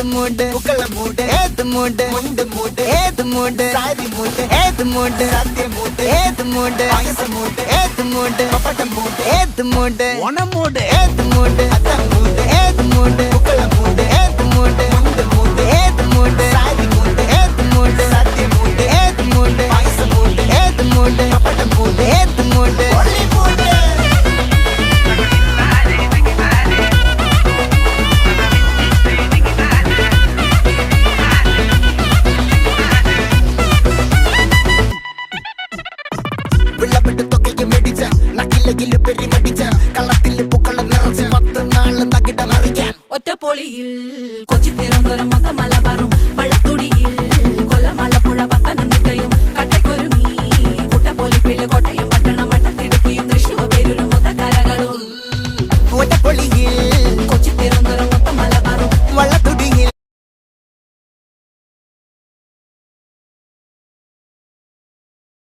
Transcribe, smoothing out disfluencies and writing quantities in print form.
ഏത് മൂട് പൂക്കള മൂട് ഏത് മൂട് മുണ്ട് മൂട് ഏത് മൂട് സാരി മൂട് ഏത് മൂട് സദ്യ മൂട് ഏത് മൂട് പായസ മൂട് ഏത് മൂട് പപ്പടം മൂട് ഏത് മൂട് ഓണമൂട് ഏത് മൂട് അത്തം മൂട് ഏത് മൂട് പൂക്കള മൂട് ഏത് മൂട് മുണ്ട് മൂട് ഏത് മൂട് സാരി മൂട് ഏത് മൂട് സദ്യ മൂട് ഏത് മൂട് പായസ മൂട് ഏത് മൂട് പപ്പടം മൂട് ഏത് മൂട് ഒള്ളി മൂട് വിളവിട്ട് തൊക്കയ്ക്ക് മേടിച്ച നക്കിലകില് പെരിമടിച്ച കള്ളത്തില് പൂക്കള നിറച്ച് 10 നാള് തകിട മറിക്കാൻ ഒറ്റപ്പൊളിയിൽ കൊച്ചി തിരുവനന്തപുരം മൊത്തമല